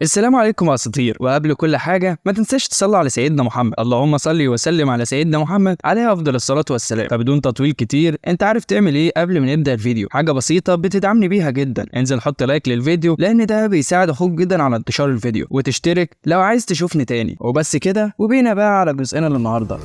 السلام عليكم يا اساطير، وقبل كل حاجه ما تنساش تصلي على سيدنا محمد. اللهم صل وسلم على سيدنا محمد عليه افضل الصلاه والسلام. فبدون تطويل كتير، انت عارف تعمل ايه قبل ما نبدا الفيديو؟ حاجه بسيطه بتدعمني بيها جدا. انزل حط لايك للفيديو لان ده بيساعد اخوك جدا على انتشار الفيديو، وتشترك لو عايز تشوفني تاني. وبس كده، وبينا بقى على جزئنا النهارده.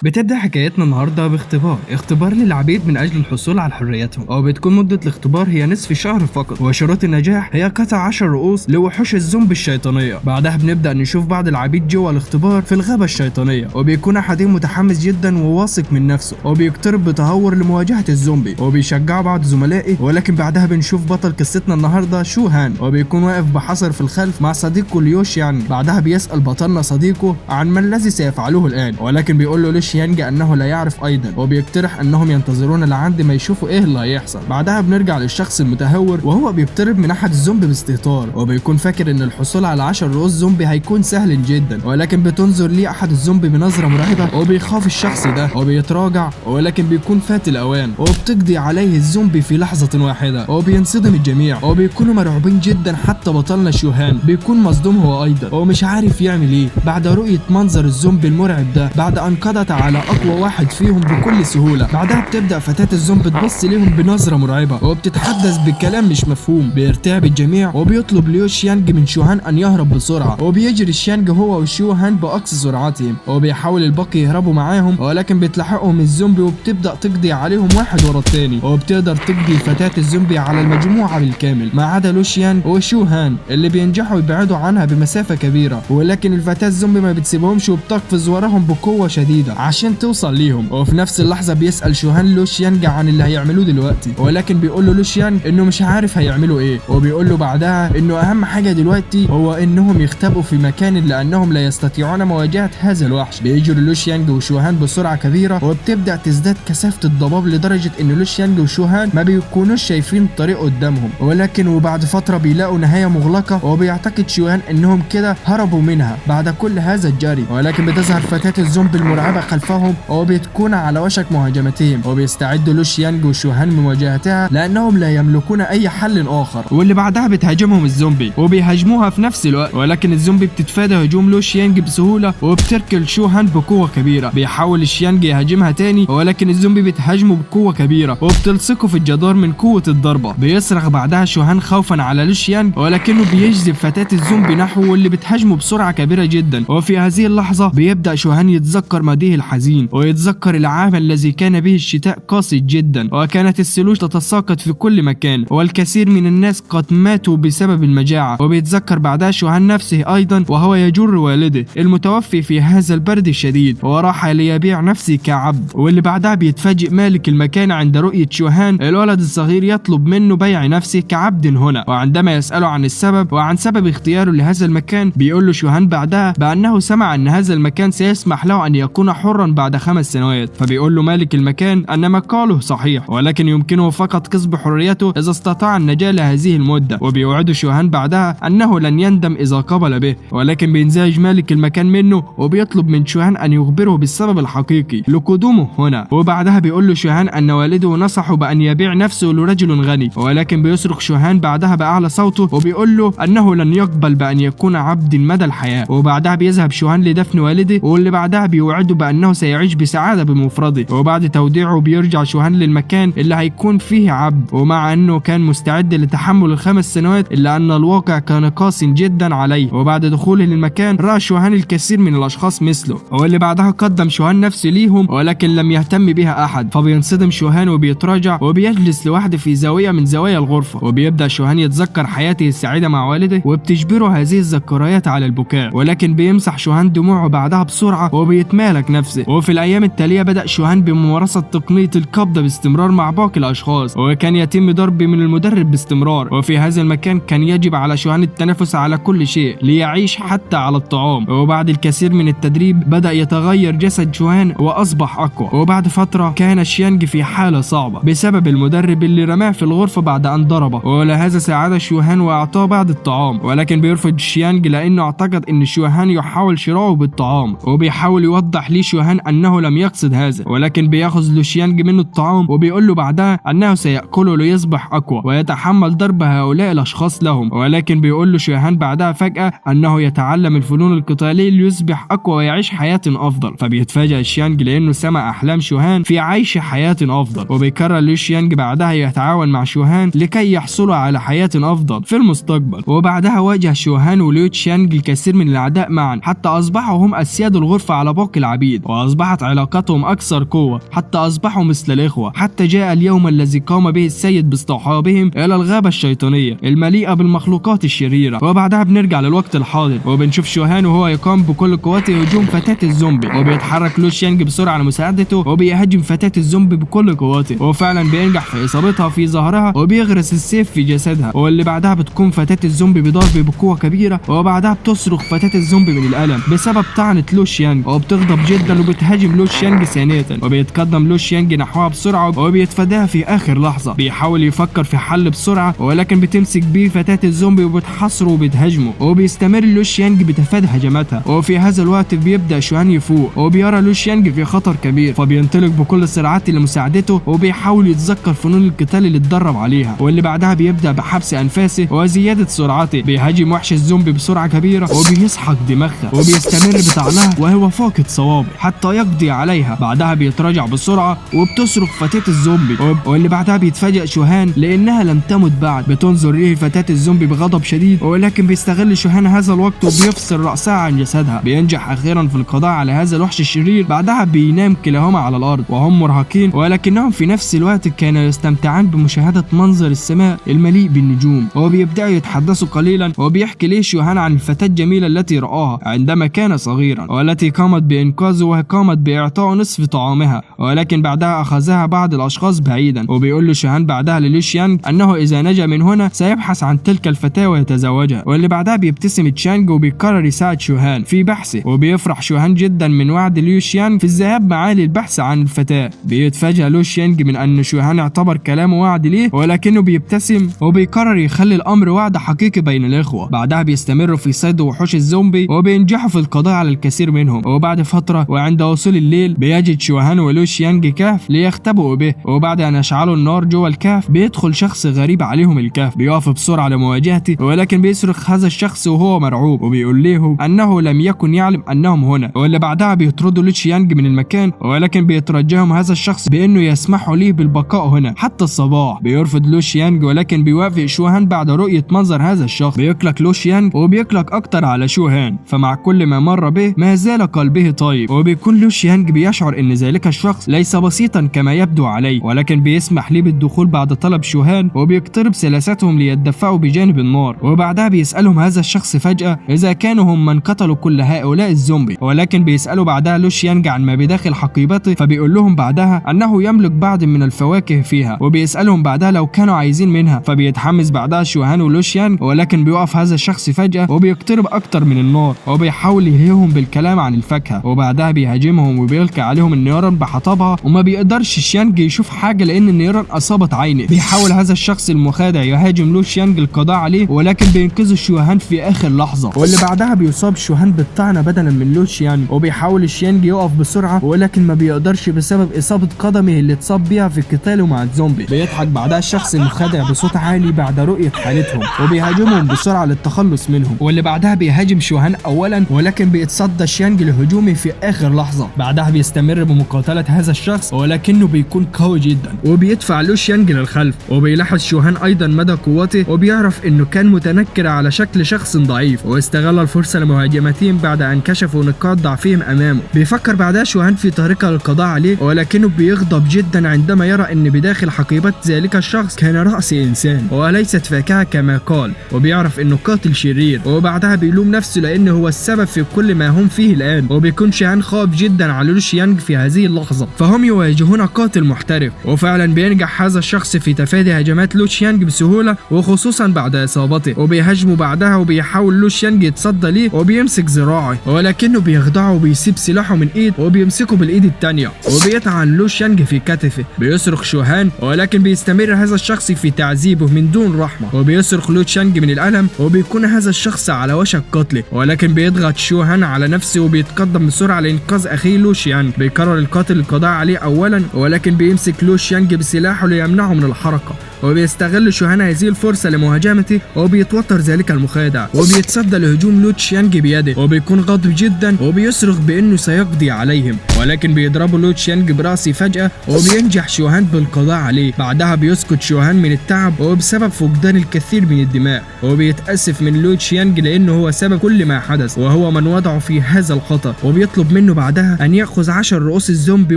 بتبدأ حكايتنا النهاردة باختبار للعبيد من أجل الحصول على حريتهم، وبتكون مدة الاختبار هي نصف شهر فقط، وشروط النجاح هي قطع 10 رؤوس لوحوش الزومبي الشيطانية. بعدها بنبدأ نشوف بعض العبيد جوه الاختبار في الغابة الشيطانية، وبيكون أحدهم متحمس جدا وواثق من نفسه، وبيقترب بتهور لمواجهة الزومبي، وبيشجع بعض زملائه. ولكن بعدها بنشوف بطل قصتنا النهاردة شو هان، وبيكون واقف بحذر في الخلف مع صديقه ليوش يانج. بعدها بيسأل بطلنا صديقه عن ما الذي سيفعله الآن، ولكن بيقول له ليش يانج انه لا يعرف ايضا، وبيقترح انهم ينتظرون لعند ما يشوفوا ايه اللي هيحصل. بعدها بنرجع للشخص المتهور وهو بيقترب من احد الزومبي باستهتار، وبيكون فاكر ان الحصول على 10 رؤوس زومبي هيكون سهل جدا، ولكن بتنظر ليه احد الزومبي بنظره مرعبه، وبيخاف الشخص ده وبيتراجع، ولكن بيكون فات الاوان، وبتقضي عليه الزومبي في لحظه واحده، وبينصدم الجميع وبيكونوا مرعوبين جدا. حتى بطلنا شوهان بيكون مصدوم هو ايضا، ومش عارف يعمل ايه بعد رؤيه منظر الزومبي المرعب ده، بعد ان قضت على اقوى واحد فيهم بكل سهوله. بعدها بتبدا فتاه الزومبي تبص ليهم بنظره مرعبه، وبتتحدث بكلام مش مفهوم. بيرتعب الجميع، وبيطلب ليو شيانج من شوهان ان يهرب بسرعه، وبيجري شيانج هو وشوهان باقصى سرعتهم، وبيحاول الباقي يهربوا معاهم، ولكن بتلحقهم الزومبي وبتبدا تقضي عليهم واحد ورا الثاني، وبتقدر تقضي فتاه الزومبي على المجموعه بالكامل ما عدا لوشيان وشوهان اللي بينجحوا يبعدوا عنها بمسافه كبيره. ولكن الفتاه الزومبي ما بتسيبهمش، وبتقفز وراهم بقوه شديده عشان توصل ليهم. وفي نفس اللحظه بيسال شوهان لوشيانج عن اللي هيعملوه دلوقتي، ولكن بيقول له لوشيانج انه مش عارف هيعملوا ايه، وبيقول له بعدها انه اهم حاجه دلوقتي هو انهم يختبئوا في مكان لانهم لا يستطيعون مواجهه هذا الوحش. بيجروا لوشيانج وشوهان بسرعه كبيره، وبتبدا تزداد كثافه الضباب لدرجه ان لوشيانج وشوهان ما بيكونوش شايفين الطريق قدامهم. ولكن وبعد فتره بيلاقوا نهايه مغلقه، وبيعتقد شوهان انهم كده هربوا منها بعد كل هذا الجري. ولكن بتظهر فتاه الزومبي المرعبه خلفهم، وبتكون على وشك مهاجمتهم، وبيستعدوا لوشيانج وشوهان لمواجهتها لانهم لا يملكون اي حل اخر. واللي بعدها بتهاجمهم الزومبي، وبيهاجموها في نفس الوقت، ولكن الزومبي بتتفادى هجوم لوشيانج بسهوله، وبتركل شوهان بقوه كبيره. بيحاول شيانج يهاجمها تاني، ولكن الزومبي بتهاجمه بقوه كبيره، وبتلصقه في الجدار من قوه الضربه. بيصرخ بعدها شوهان خوفا على لوشيانج، ولكنه بيجذب فتاه الزومبي نحوه واللي بتهاجمه بسرعه كبيره جدا. وفي هذه اللحظه بيبدا شوهان يتذكر ماضيه الحزين، ويتذكر العام الذي كان به الشتاء قاسي جدا، وكانت الثلوج تتساقط في كل مكان، والكثير من الناس قد ماتوا بسبب المجاعة. وبيتذكر بعدها شوهان نفسه أيضا وهو يجر والده المتوفي في هذا البرد الشديد، وراح ليبيع نفسه كعبد. واللي بعدها بيتفاجئ مالك المكان عند رؤية شوهان الولد الصغير يطلب منه بيع نفسه كعبد هنا، وعندما يسأله عن السبب وعن سبب اختياره لهذا المكان، بيقول له شوهان بعدها بأنه سمع أن هذا المكان سيسمح له أن يكون حرا بعد 5 سنوات. فبيقول له مالك المكان أن ما قاله صحيح، ولكن يمكنه فقط كسب حريته إذا استطاع النجاة لهذه المدة. وبيوعد شوهان بعدها أنه لن يندم إذا قبل به، ولكن بينزعج مالك المكان منه، وبيطلب من شوهان أن يخبره بالسبب الحقيقي لقدومه هنا. وبعدها بيقول له شوهان أن والده نصحه بأن يبيع نفسه لرجل غني، ولكن بيصرخ شوهان بعدها بأعلى صوته، وبيقول له أنه لن يقبل بأن يكون عبد مدى الحياة. وبعدها بيذهب شوهان لدفن والده، واللي بعدها بيوعده بأنه سيعيش بسعادة بمفرده. وبعد توديعه بيرجع شوهان للمكان اللي هيكون فيه عبد، ومع انه كان مستعد لتحمل ال5 سنوات الا ان الواقع كان قاسٍ جدا عليه. وبعد دخوله للمكان رأى شوهان الكثير من الاشخاص مثله، واللي بعدها قدم شوهان نفسه ليهم، ولكن لم يهتم بها احد. فبينصدم شوهان وبيتراجع، وبيجلس لوحده في زاوية من زوايا الغرفة، وبيبدأ شوهان يتذكر حياته السعيدة مع والده، وبتجبره هذه الذكريات على البكاء. ولكن بيمسح شوهان دموعه بعدها بسرعة، وبيتمالك نفسه. وفي الايام التالية بدأ شوهان بممارسة تقنية القبضة باستمرار مع باقي الاشخاص، وكان يتم ضرب من المدرب باستمرار. وفي هذا المكان كان يجب على شوهان التنافس على كل شيء ليعيش حتى على الطعام. وبعد الكثير من التدريب بدأ يتغير جسد شوهان وأصبح أقوى. وبعد فترة كان شيانج في حالة صعبة بسبب المدرب اللي رماه في الغرفة بعد أن ضربه، ولهذا ساعد شوهان وأعطاه بعض الطعام، ولكن بيرفض شيانج لأنه اعتقد أن شوهان يحاول شراؤه بالطعام. وبيحاول يوضح لي شوهان شوهان انه لم يقصد هذا، ولكن بياخذ لو شيانج منه الطعام وبيقول له بعدها انه سيأكله ليصبح اقوى ويتحمل ضرب هؤلاء الاشخاص لهم. ولكن بيقول له شوهان بعدها فجأة انه يتعلم الفنون القتالية ليصبح اقوى ويعيش حياة افضل. فبيتفاجأ شيانج لانه سمع احلام شوهان في عيش حياة افضل، وبيقرر لو شيانج بعدها يتعاون مع شوهان لكي يحصلوا على حياة افضل في المستقبل. وبعدها واجه شوهان وليو تشيانج الكثير من الاعداء معا حتى اصبحوا هم اسياد الغرفة على باقي العبيد، واصبحت علاقتهم اكثر قوة حتى اصبحوا مثل الاخوة. حتى جاء اليوم الذي قام به السيد باصطحابهم الى الغابة الشيطانية المليئة بالمخلوقات الشريرة. وبعدها بنرجع للوقت الحاضر وبنشوف شوهان وهو يقام بكل قوته هجوم فتاة الزومبي، وبيتحرك لو شيانج بسرعة لمساعدته وبيهاجم فتاة الزومبي بكل قوته، وفعلا بينجح في اصابتها في ظهرها وبيغرس السيف في جسدها. واللي بعدها بتكون فتاة الزومبي بضرب بقوة كبيرة، وبعدها بتصرخ فتاة الزومبي من الألم بسبب طعنة لو شيانج، وبتغضب جدا وبتهاجم لو شيانج ثانية، وبيتقدم لو شيانج نحوها بسرعة وبيتفاداها في آخر لحظة. بيحاول يفكر في حل بسرعة ولكن بتمسك بيه فتاة الزومبي وبتحاصره وبتهاجمه، وبيستمر لو شيانج بتفادي هجماتها. وفي هذا الوقت بيبدأ شوهان يفوق وبيرى لو شيانج في خطر كبير، فبينطلق بكل سرعته لمساعدته وبيحاول يتذكر فنون القتال اللي اتدرب عليها. واللي بعدها بيبدأ بحبس أنفاسه وزيادة سرعته، بيهاجم وحش الزومبي بسرعة كبيرة وبيسحق دماغها وبيستمر بطعنها وهو فاقد صوابع حتى يقضي عليها. بعدها بيتراجع بسرعة وبتصرخ فتاة الزومبي، واللي بعدها بيتفاجئ شوهان لأنها لم تمت بعد. بتنظر ليه فتاة الزومبي بغضب شديد، ولكن بيستغل شوهان هذا الوقت وبيفصل رأسها عن جسدها. بينجح أخيرا في القضاء على هذا الوحش الشرير. بعدها بينام كلاهما على الأرض وهم مرهقين، ولكنهم في نفس الوقت كانوا يستمتعان بمشاهدة منظر السماء المليء بالنجوم. وبيبدأوا يتحدثوا قليلا وبيحكي ليه شوهان عن الفتاة الجميلة التي رآها عندما كان صغيرا، والتي قامت بإنقاذه وقامت بإعطائه نصف طعامها، ولكن بعدها أخذها بعض الأشخاص بعيدا. وبيقول له شوهان بعدها للو شيانج أنه إذا نجا من هنا سيبحث عن تلك الفتاة ويتزوجها. واللي بعدها بيبتسم تشانج وبيقرر يساعد شوهان في بحثه، وبيفرح شوهان جدا من وعد ليو شيانج في الذهاب معاه للبحث عن الفتاة. بيتفاجأ لو شيانج من أن شوهان اعتبر كلامه وعد ليه، ولكنه بيبتسم وبيقرر يخلي الأمر وعد حقيقي بين الإخوة. بعدها بيستمروا في صيد وحوش الزومبي وبينجحوا في القضاء على الكثير منهم. وبعد فترة وعند وصول الليل بيجد شوهان ولو شيانج كهف ليختبئوا به، وبعد أن يشعلوا النار جوه الكهف بيدخل شخص غريب عليهم الكهف. بيقف بسرعة لمواجهته، ولكن بيصرخ هذا الشخص وهو مرعوب وبيقول له أنه لم يكن يعلم أنهم هنا. واللي بعدها بيطردوا لو شيانج من المكان، ولكن بيترجاهم هذا الشخص بأنه يسمحوا ليه بالبقاء هنا حتى الصباح. بيرفض لو شيانج ولكن بيوافق شوهان بعد رؤية منظر هذا الشخص. بيقلق لو شيانج وبيقلق أكتر على شوهان، فمع كل ما مر به ما زال قلبه طيب. وبيكون لو شيانج بيشعر أن ذلك الشخص ليس بسيطا كما يبدو عليه، ولكن بيسمح ليه بالدخول بعد طلب شوهان، وبيقترب سلاساتهم ليتدفعوا بجانب النار. وبعدها بيسألهم هذا الشخص فجأة إذا كانوا هم من قتلوا كل هؤلاء الزومبي، ولكن بيسألوا بعدها لو شيانج عن ما بداخل حقيبته، فبيقول لهم بعدها أنه يملك بعض من الفواكه فيها، وبيسألهم بعدها لو كانوا عايزين منها. فبيتحمس بعدها شوهان ولو شيانج، ولكن بيقف هذا الشخص فجأة وبيقترب أكتر من النار وبيحاول يلهيهم بالكلام عن الفاكهة. وبعدها بيهاجمهم وبيلقي عليهم النيران بحطبها، وما بيقدرش شيانج يشوف حاجة لأن النيران أصابت عينه. بيحاول هذا الشخص المخادع يهاجم لو شيانج القضاء عليه، ولكن بينقذ شوهان في آخر لحظة. واللي بعدها بيصاب شوهان بالطعنة بدلا من لو شيانج، وبيحاول شيانج يقف بسرعة ولكن ما بيقدرش بسبب إصابة قدمه اللي اتصاب بيها في قتاله مع الزومبي. بيضحك بعدها الشخص المخادع بصوت عالي بعد رؤية حالتهم، وبيهاجمهم بسرعة للتخلص منهم. واللي بعدها بيهاجم شوهان أولا، ولكن بيتصدى شيانج لهجومه في آخر لحظة. بعدها بيستمر بمقاتلة هذا الشخص، ولكنه بيكون قوي جدا وبيدفع لو شيانج للخلف. وبيلاحظ شوهان أيضا مدى قوته، وبيعرف إنه كان متنكر على شكل شخص ضعيف، واستغل الفرصة لمهاجمتهم بعد أن كشفوا نقاط ضعفهم أمامه. بيفكر بعدها شوهان في طريقة للقضاء عليه، ولكنه بيغضب جدا عندما يرى إن بداخل حقيبة ذلك الشخص كان رأس إنسان وليست فاكهة كما قال، وبيعرف إنه قاتل شرير. وبعدها بيلوم نفسه لأنه هو السبب في كل ما هم فيه الآن. وبيكون شوهان خاف جدا على لو شيانج في هذه اللحظة، فهم يواجهون قاتل محترف. وفعلا بينجح هذا الشخص في تفادي هجمات لو شيانج بسهولة، وخصوصا بعد إصابته. وبيهاجمه بعدها، وبيحاول لو شيانج يتصدى ليه وبيمسك ذراعه، ولكنه بيخضعه وبيسيب سلاحه من إيد وبيمسكه بالإيد التانية، وبيطعن لو شيانج في كتفه. بيصرخ شوهان، ولكن بيستمر هذا الشخص في تعذيبه من دون رحمة، وبيصرخ لو شيانج من الألم، وبيكون هذا الشخص على وشك قتله، ولكن بيضغط شوهان على نفسه وبيتقدم بسرعة لإنقاذ لإنقاذ أخيه لو شيانج. بيقرر القاتل القضاء عليه أولا، ولكن بيمسك لو شيانج بسلاحه ليمنعه من الحركة، وبيستغل شوهان هذه الفرصة لمهاجمته، وبيتوتر ذلك المخادع وبيتصدى لهجوم لو شيانج بيده، وبيكون غاضب جدا وبيصرخ بأنه سيقضي عليهم، ولكن بيضربه لو شيانج برأسه فجأة وبينجح شوهان بالقضاء عليه. بعدها بيسكت شوهان من التعب وبسبب فقدان الكثير من الدماء، وبيتأسف من لو شيانج لأنه هو سبب كل ما حدث وهو من وضعه في هذا الخطر، وبيطلب منه بعدها أن يأخذ 10 رؤوس الزومبي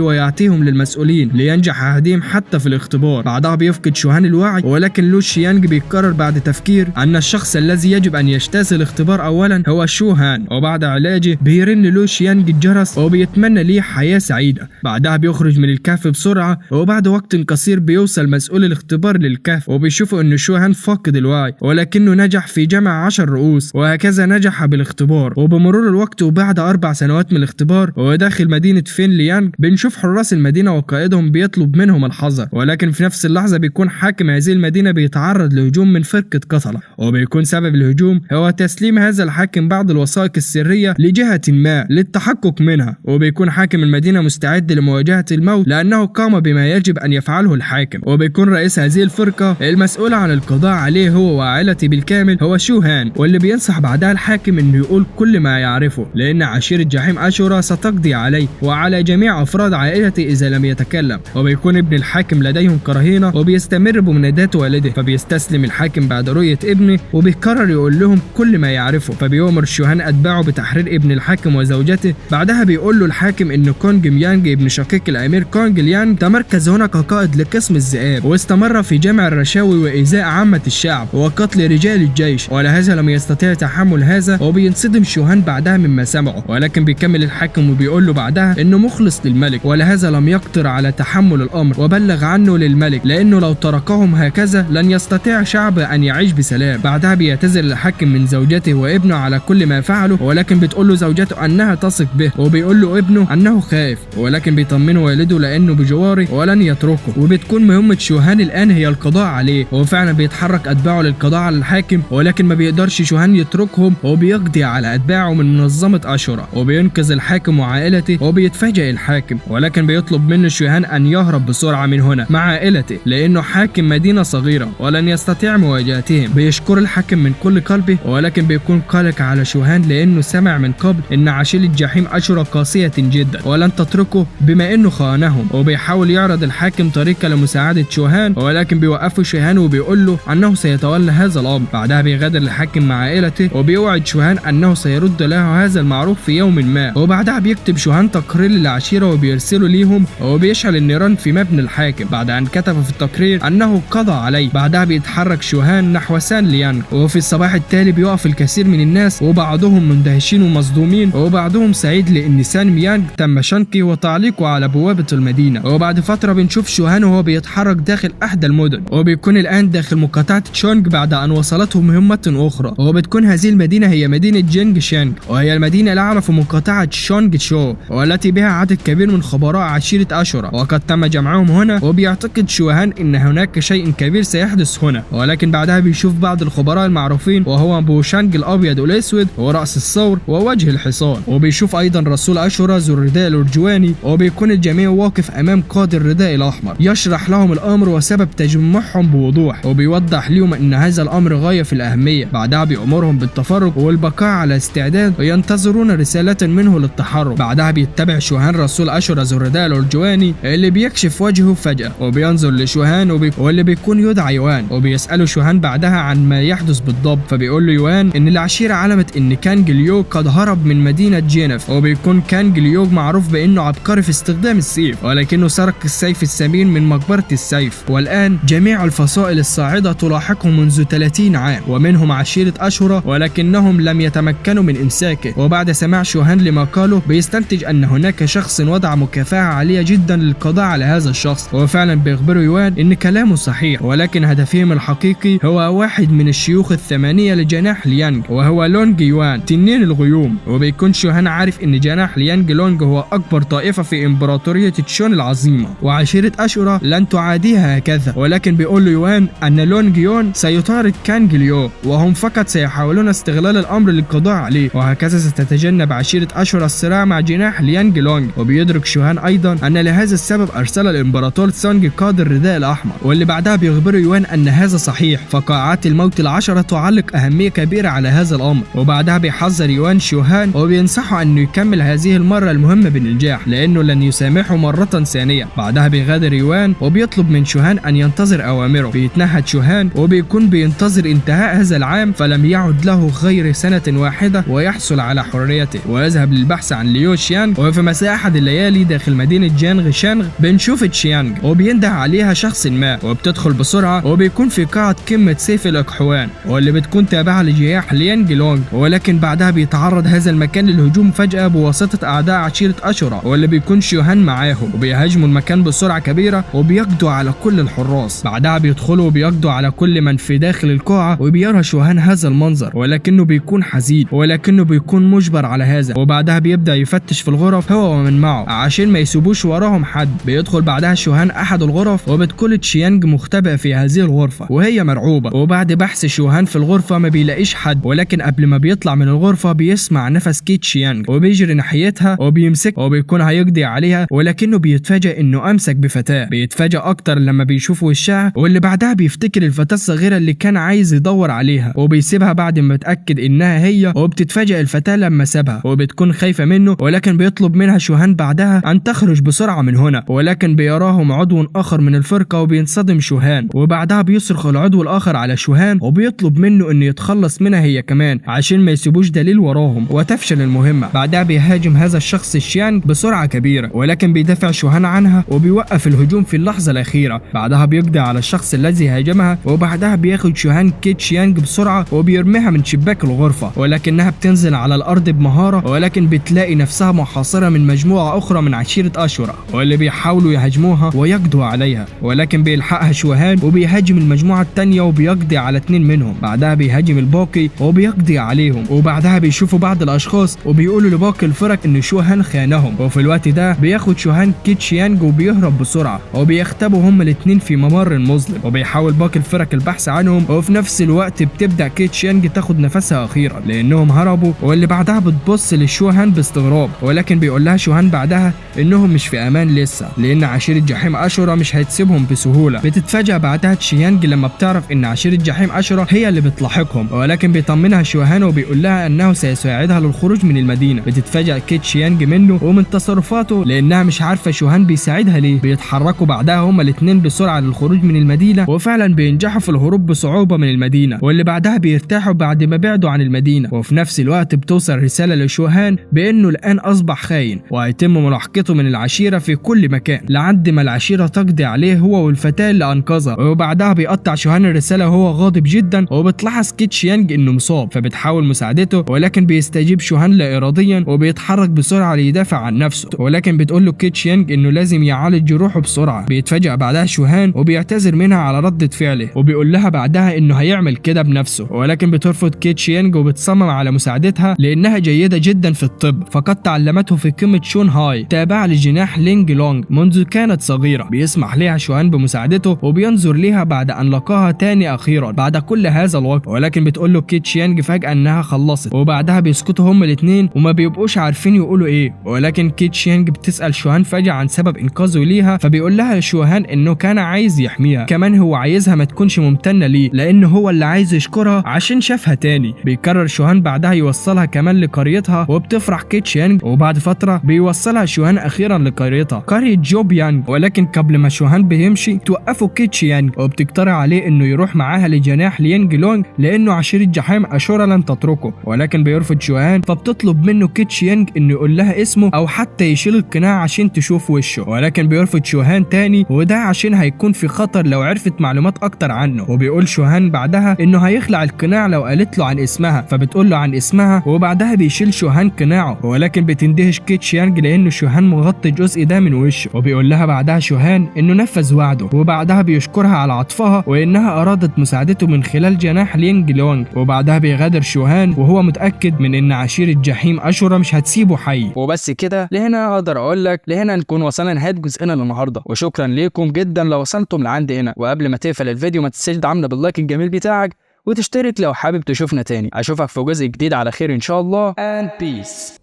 ويعطيهم للمسؤولين لينجح أحدهم حتى في الاختبار. بعدها بيفقد شوهان الوعي، ولكن لو شيانج بيقرر بعد تفكير أن الشخص الذي يجب أن يجتاز الاختبار أولا هو شوهان، وبعد علاجه بيرن لو شيانج الجرس وبيتمنى ليه حياة سعيدة. بعدها بيخرج من الكهف بسرعة، وبعد وقت قصير بيوصل مسؤول الاختبار للكهف وبيشوفوا أن شوهان فاقد الوعي، ولكنه نجح في جمع 10 رؤوس، وهكذا نجح بالاختبار. وبمرور الوقت وبعد 4 سنوات من الاختبار وداخل مدينة فينليانج بنشوف حراس المدينة وقائدهم بيطلب منهم الحذر، ولكن في نفس اللحظة بيكون حاكم هذه المدينة بيتعرض لهجوم من فرقة قتلة، وبيكون سبب الهجوم هو تسليم هذا الحاكم بعض الوثائق السرية لجهة ما للتحقق منها، وبيكون حاكم المدينة مستعد لمواجهة الموت لأنه قام بما يجب أن يفعله الحاكم. وبيكون رئيس هذه الفرقة المسؤول عن القضاء عليه هو وعائلته بالكامل هو شوهان، واللي بينصح بعدها الحاكم انه يقول كل ما يعرفه لأن عشيرة جحيم أشورا ستقضي عليه وعلى جميع أفراد عائلته إذا لم يتكلم. وبيكون ابن الحاكم لديهم كرهينة وبيستمر بمنادات والده، فبيستسلم الحاكم بعد رؤية ابنه وبيقرر يقول لهم كل ما يعرفه، فبيؤمر شوهان أتباعه بتحرير ابن الحاكم وزوجته. بعدها بيقول له الحاكم إن كونج ميانج ابن شقيق الأمير كونج ليانج تمركز هنا كقائد لقسم الذئاب، واستمر في جمع الرشاوي وإيذاء عامة الشعب وقتل رجال الجيش، ولهذا لم يستطيع تحمل هذا وبينصدم شوهان بعدها مما سمعه. ولكن بيكمل الحاكم وبيقول له بعدها إنه مخلص للملك، ولهذا لم يقدر على تحمل الأمر وبلغ عنه للملك لأنه لو تركهم هكذا لن يستطيع شعب أن يعيش بسلام. بعدها بيعتذر الحاكم من زوجته وابنه على كل ما فعله، ولكن بتقول له زوجته أنها تثق به، وبيقول له ابنه أنه خائف، ولكن بيطمنه والده لأنه بجواره ولن يتركه. وبتكون مهمة شوهان الآن هي القضاء عليه، وفعلا بيتحرك أتباعه للقضاء على الحاكم، ولكن ما بيقدرش شوهان يتركهم وبيقضي على أتباعه من منظمة أشورا وبينقذ الحاكم وعائلته. وبيتفاجئ الحاكم، ولكن بيطلب منه شوهان أن يهرب بسرعة من هنا مع عائلته لأنه حاكم مدينة صغيرة ولن يستطيع مواجهتهم. بيشكر الحاكم من كل قلبه، ولكن بيكون قلق على شوهان لأنه سمع من قبل إن عشيرة جحيم أشورا قاسية جدا ولن تتركه بما إنه خانهم. وبيحاول يعرض الحاكم طريقة لمساعدة شوهان، ولكن بيوقفه شوهان وبيقول له أنه سيتولى هذا الأمر. بعدها بيغادر الحاكم مع عائلته وبيوعد شوهان أنه سيرد له هذا المعروف في يوم ما. وبعدها بيكتب شوهان تقرير للعشيرة وبيرسله ليهم، وبيشعل النيران في مبنى الحاكم بعد أن كتب في التقرير أنه قضى عليه. بعدها بيتحرك شوهان نحو سان ليانج، وفي الصباح التالي بيقف الكثير من الناس وبعضهم مندهشين ومصدومين وبعضهم سعيد لأن سان ميانج تم شنقه وتعليقه على بوابة المدينة. وبعد فترة بنشوف شوهان وهو بيتحرك داخل أحدى المدن، وبيكون الآن داخل مقاطعة تشونج بعد أن وصلته مهمة أخرى، وبتكون هذه المدينة هي مدينة جينج شانج، وهي المدينة الأعلى في مقاطعة شونج شو، والتي بها عدد كبير من خبراء عشيرة أشورا وقد تم جمعهم هنا. وبيعتقد شوهان إن هناك شيء كبير سيحدث هنا، ولكن بعدها بيشوف بعض الخبراء المعروفين وهو بوشانج الأبيض والأسود ورأس الثور ووجه الحصان. وبيشوف أيضا رسول أشورا ذو الرداء الأرجواني، وبيكون الجميع واقف أمام قائد الرداء الأحمر يشرح لهم الأمر وسبب تجمعهم بوضوح، وبيوضح لهم أن هذا الأمر غاية في الأهمية. بعدها بيأمرهم بالتفرق والبقاء على استعداد وينتظرون رسالة منه للتحرك. بعدها بيتبع شوهان رسول أشورا ذو الرداء الأرجواني اللي بيكشف وجهه فجأة وبينظر لشوهان واللي بيكون يدعى يوان، وبيسأله شوهان بعدها عن ما يحدث بالضبط. فبيقول له يوان إن العشيرة علمت إن كانج ليوغ قد هرب من مدينة جينيف، وبيكون كانج ليوغ معروف بإنه عبقري في استخدام السيف، ولكنه سرق السيف الثمين من مقبرة السيف. والآن جميع الفصائل الصاعدة تلاحقهم منذ 30 عام ومنهم عشيرة أشورا، ولكنهم لم يتمكنوا من إمساكه. وبعد سماع شوهان لما قاله بيستنتج أن هناك شخص وضع مكافأة عالية جدا للقضاء على هذا الشخص، وفعلا بيخبره يوان إن كلامه صحيح، ولكن هدفهم الحقيقي هو واحد من الشيوخ الثمانية لجناح ليانج وهو لونج يوان تنين الغيوم. وبيكون شوهان عارف ان جناح ليانج لونج هو اكبر طائفة في امبراطورية تشون العظيمة، وعشيرة اشورا لن تعاديها هكذا، ولكن بيقول له يوان ان لونج يون سيطارد كانج ليو وهم فقط سيحاولون استغلال الامر للقضاء عليه، وهكذا ستتجنب عشيرة اشورا الصراع مع جناح ليانج لونج. وبيدرك شوهان ايضا ان لهذا السبب ارسل الامبراطور سونج قائد الرداء الاحمر، واللي بعدها بيخبره يوان ان هذا صحيح، فقاعات الموت العشرة تعلق اهمية كبيرة على هذا الامر. وبعدها بيحذر يوان شوهان وبينصحه انه يكمل هذه المرة المهمة بنجاح لانه لن يسامحه مرة ثانية. بعدها بيغادر يوان وبيطلب من شوهان ان ينتظر اوامره. بيتنهد شوهان وبيكون بينتظر انتهاء هذا العام، فلم يعد له غير سنة واحدة ويحصل على حريته، ويذهب للبحث عن ليو شيانغ. وفي مساء احد الليالي داخل مدينة جانغ شانغ بنشوف تشيانغ وبينده عليها شخص ما، وبتدخل بسرعة وبيكون في قاعة قمة سيف الاقحوان واللي بتكون تابعة لجناح ليانج لونج. ولكن بعدها بيتعرض هذا المكان للهجوم فجأة بواسطة اعداء عشيرة اشورا واللي بيكون شوهان معاهم، وبيهاجموا المكان بسرعة كبيرة وبيقضوا على كل الحراس. بعدها بيدخلوا وبيقضوا على كل من في داخل القاعة، وبيرى شوهان هذا المنظر ولكنه بيكون حزين ولكنه بيكون مجبر على هذا. وبعدها بيبدأ يفتش في الغرف هو ومن معه عشان ما يسيبوش وراهم حد. بيدخل بعدها شوهان احد الغرف وبتكون تشيانج مختبئة في هذه الغرفة وهي مرعوبة. وبعد بحث شوهان في الغرفة ما بيلاقيش حد، ولكن قبل ما بيطلع من الغرفة بيسمع نفس كيت شيانج وبيجري ناحيتها وبيمسك وبيكون هيقضي عليها، ولكنه بيتفاجئ انه امسك بفتاة. بيتفاجئ اكتر لما بيشوف وشها، واللي بعدها بيفتكر الفتاة الصغيرة اللي كان عايز يدور عليها وبيسيبها بعد ما اتأكد انها هي. وبتتفاجئ الفتاة لما سابها وبتكون خايفة منه، ولكن بيطلب منها شوهان بعدها ان تخرج بسرعة من هنا، ولكن بيراهم عضو اخر من الفرقة وبينصدم شوهان. وبعدها بيصرخ العضو الاخر على شوهان وبيطلب منه انه يتخلص منها هي كمان عشان ما يسيبوش دليل وراهم وتفشل المهمة. بعدها بيهاجم هذا الشخص الشيانج بسرعة كبيرة، ولكن بيدافع شوهان عنها وبيوقف الهجوم في اللحظة الأخيرة. بعدها بيقضي على الشخص الذي هاجمها، وبعدها بياخد شوهان كيت شيانج بسرعة وبيرميها من شباك الغرفة، ولكنها بتنزل على الأرض بمهارة، ولكن بتلاقي نفسها محاصرة من مجموعة أخرى من عشيرة أشورا واللي بيحاولوا يهاجموها ويقضوا عليها، ولكن بيلحقها شوهان وبيهاجم المجموعة التانية وبيقضي على 2 منهم. بعدها بيهاجم الباقي وبيقضي عليهم، وبعدها بيشوفوا بعض الأشخاص وبيقولوا لباقي الفرق إن شوهان خانهم. وفي الوقت ده بياخد شوهان كيت شيانج وبيهرب بسرعة، وبيختبوا هما الاتنين في ممر مظلم، وبيحاول باقي الفرق البحث عنهم. وفي نفس الوقت بتبدأ كيت شيانج تاخد نفسها أخيرا لأنهم هربوا، واللي بعدها بتبص لشوهان باستغراب، ولكن بيقول لها شوهان بعدها إنهم مش في أمان لسه لأن عشيرة جحيم أشورا مش هتسيبهم بسهولة. بتتفاجأ بعدها تشيانج لما بتعرف إن عشيرة جحيم أشورا هي اللي بتلاحقهم، ولكن بيطمنها شوهان وبيقول لها أنه سيساعدها للخروج من المدينة. بتتفاجأ كيت شيانج منه ومن تصرفاته لأنها مش عارفة شوهان بيساعدها ليه. بيتحركوا بعدها هما الاتنين بسرعة للخروج من المدينة، وفعلا بينجحوا في الهروب بصعوبة من المدينة، واللي بعدها بيرتاحوا بعد ما بعدوا عن المدينة. وفي نفس الوقت بتوصل رسالة لشوهان بأنه الآن أصبح خاين وهيتم ملاحقته من العشيرة في كل مكان لحد ما العشيرة تقضي عليه هو والفتاة اللي أنقذها. وبعدها بيقطع شوهان الرسالة وهو غاضب جدا، وبتلاحظ كيت شيانج إنه مصاب فبتحاول مساعدته، ولكن بيستجيب شوهان لا إراديا وبيتحرك بسرعة ليدافع عن نفسه، ولكن بتقول له كيت شيانج إنه لازم يعالج جروحه بسرعة. بيتفاجأ بعدها شوهان وبيعتذر منها على ردة فعله، وبيقول لها بعدها إنه هيعمل كده بنفسه، ولكن بترفض كيت شيانج وبتصمم على مساعدتها لأنها جيدة جدا في الطب فقد تعلمته في قمة شون هاي تابعة لجناح لينج لونج منذ كانت صغيرة. بيسمح لها شوهان بمساعدته وبينظر ليها بعد أن لقاها تاني أخيرا بعد كل هذا الوقت، ولكن بتقول له كيت شيانج فجأة إنها خلصت. وبعدها بيسكتوا هما الاتنين وما بيبقوش عارفين يقولوا إيه، ولكن كيت شيانج بتسأل شوهان فجأة عن سبب إنقاذه ليها، فبيقول لها شوهان إنه كان عايز يحميها، كمان هو عايزها ما تكونش ممتنة ليه لأنه هو اللي عايز يشكرها عشان شافها تاني. بيقرر شوهان بعدها يوصلها كمان لقريتها، وبتفرح كيت شيانج، وبعد فترة بيوصلها شوهان أخيرا لقريتها قرية جوبيانج. ولكن قبل ما شوهان بيمشي توقفوا كيت شيانج وبتقترح عليه إنه يروح معاها لجناح ليانج لونج لأنه عشيرة جحيم أشورا لن تتركه، ولكن بيرفض شوهان، فبتطلب منه كيت شيانج إنه يقول لها اسمه أو حتى يشيل القناع عشان تشوف وشه، ولكن بيرفض شوهان تاني، وده عشان هيكون في خطر لو عرفت معلومات أكتر عنه. وبيقول شوهان بعدها إنه هيخلع القناع لو قالت له عن اسمها، فبتقول له عن اسمها، وبعدها بيشيل شوهان قناعه، ولكن بتندهش كيت شيانج لأنه شوهان مغطي الجزء ده من وشه. وبيقول لها بعدها شوهان إنه نفذ وعده، وبعدها وبعدها بيشكرها على عطفها وانها ارادت مساعدته من خلال جناح لينج لونج، وبعدها بيغادر شوهان وهو متاكد من ان عشيره جحيم اشورا مش هتسيبه حي. وبس كده لهنا اقدر اقول لك لهنا نكون وصلنا لنهايه جزئنا النهارده، وشكرا ليكم جدا لو وصلتم لعند هنا. وقبل ما تقفل الفيديو ما تنساش دعمنا باللايك الجميل بتاعك وتشترك لو حابب تشوفنا تاني. اشوفك في جزء جديد على خير ان شاء الله and peace.